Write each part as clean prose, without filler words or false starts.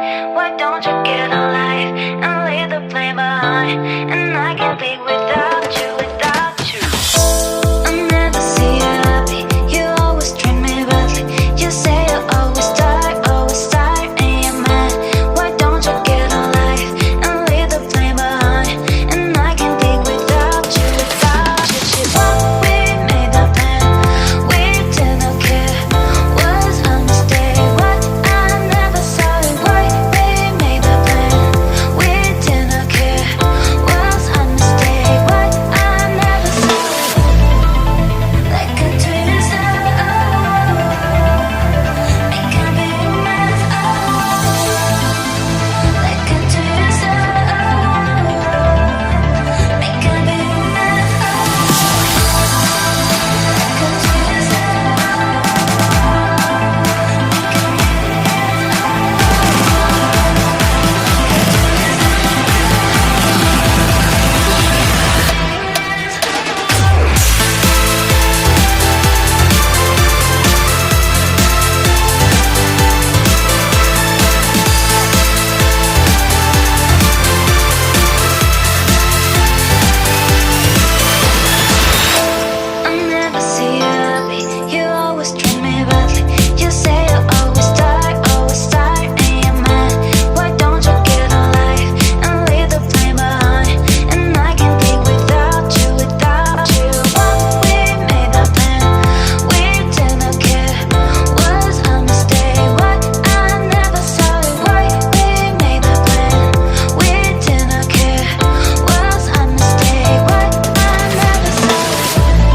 man, why don't you get a life and leave the blame behind? And I can't be without you, without you. I never see you happy, you always treat me badly. You say you always tired, and you're mad. Why don't you get a life and leave the blame behind? And I can't be without you, without you. But we made that plan, we didn't care. Was a mistake, but I never saw it. Why we made that plan, we didn't care. Was a mistake, but I never saw it. Like a twist, make a big mess. Like a twist, make a big mess. Like a twist, I never see you happy, you always treat me badly. You say you always tired, and you're mad. Why don't you get a life and leave the blame behind? And I can't be without you, without you. But we made that plan, we didn't care. Was a mistake, but I never saw it. Why we made that plan, we didn't care. Was a mistake, but I never saw it.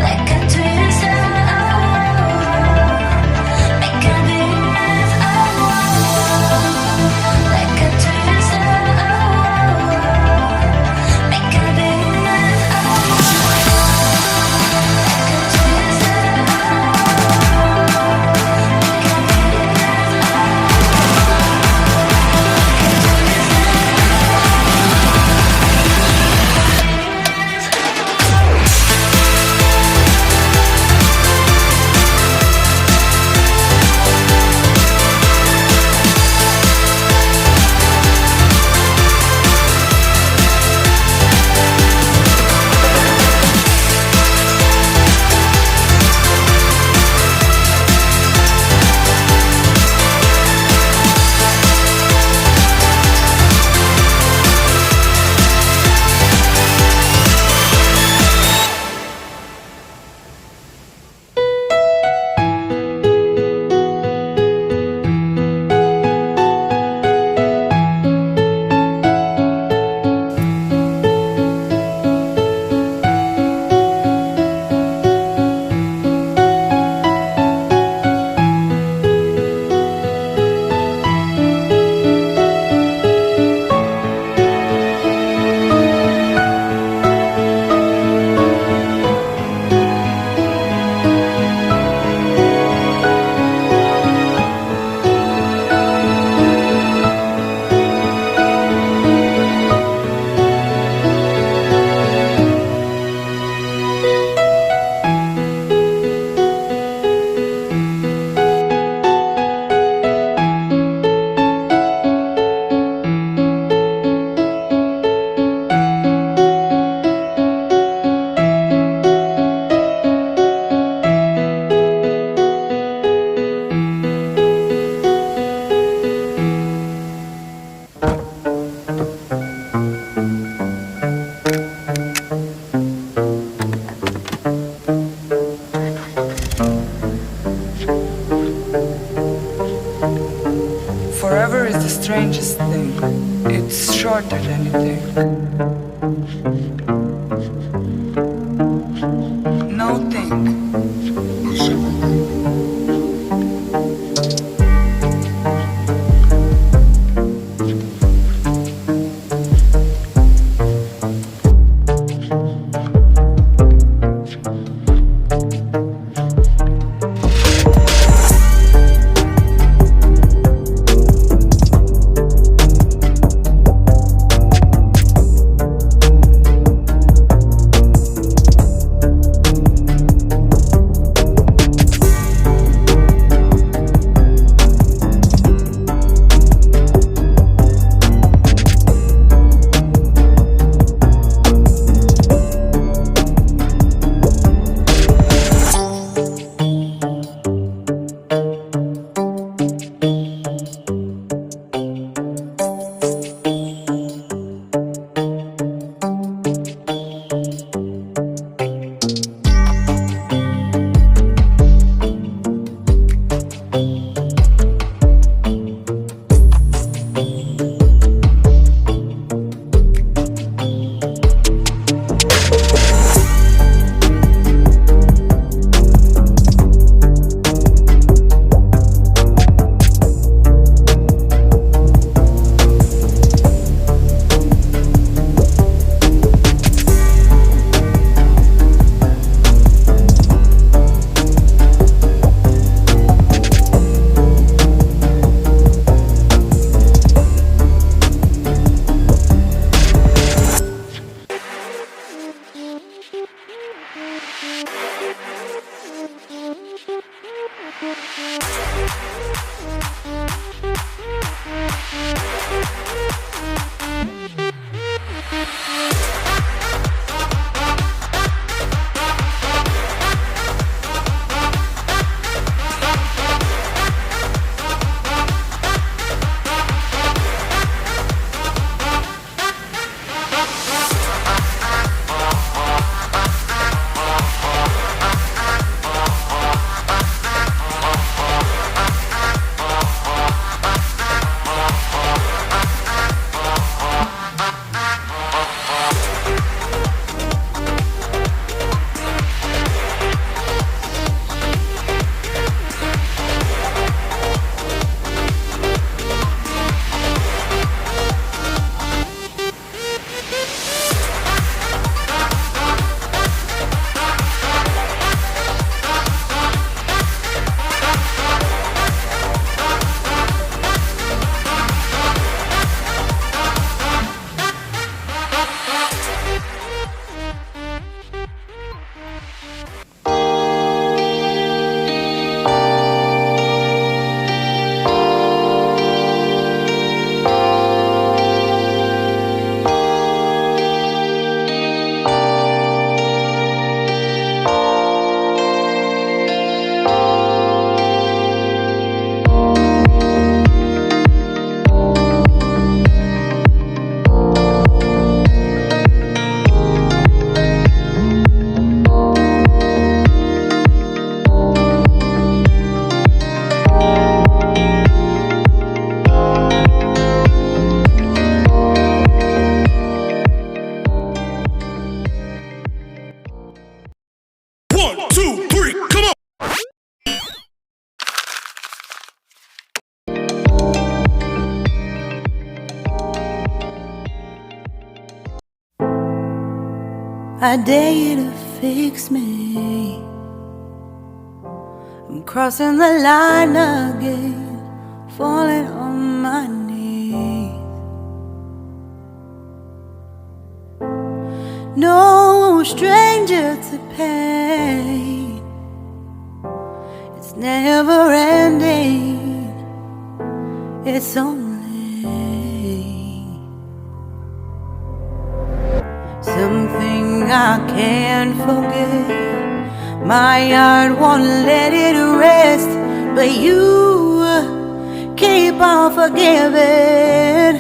Like a twist, make a big mess. Like a twist, make a big mess. Forever is the strangest thing. It's short as anything. No think. I dare you to fix me. I'm crossing the line again, falling on my knees. No stranger to pain, it's never ending, it's only something I can't forget. My heart won't let it rest, but you keep on forgiving.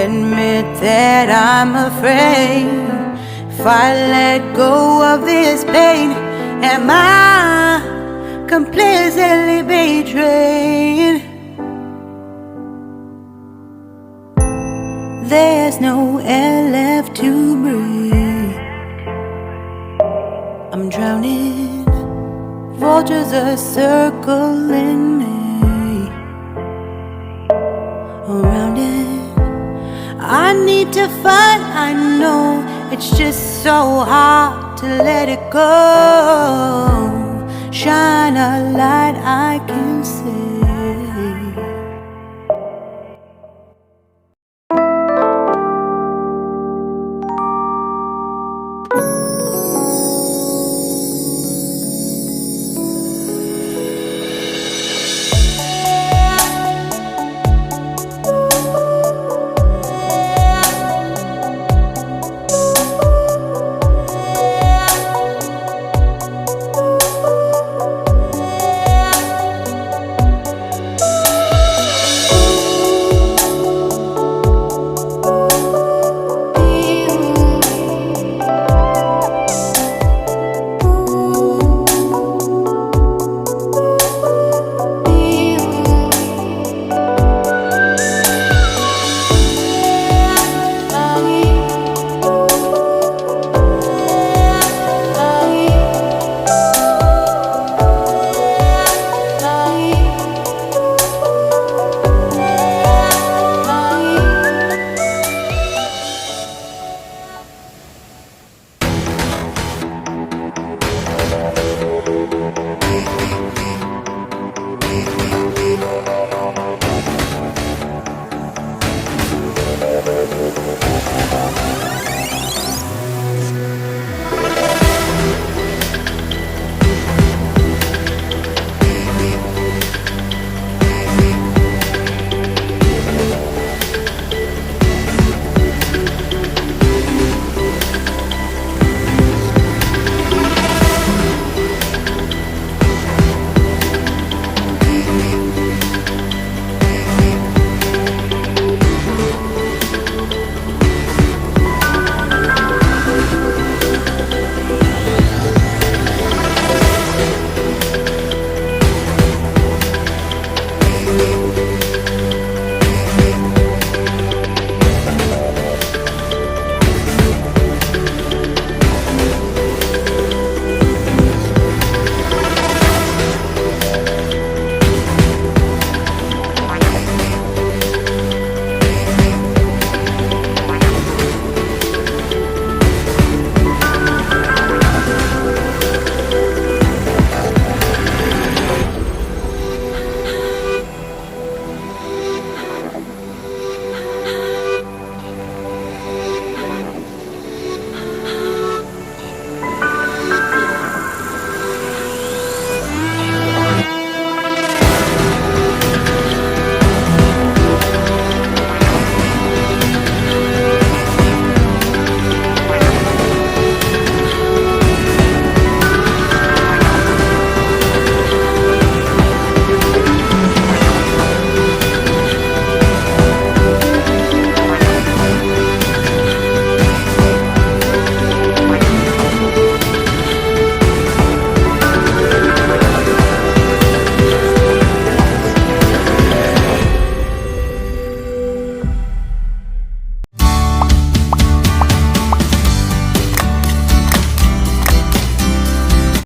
Admit that I'm afraid. If I let go of this pain, am I completely betrayed? There's no air left to breathe. I'm drowning, vultures are circling me. Around it, I need to fight. I know it's just so hard to let it go. Shine a light I can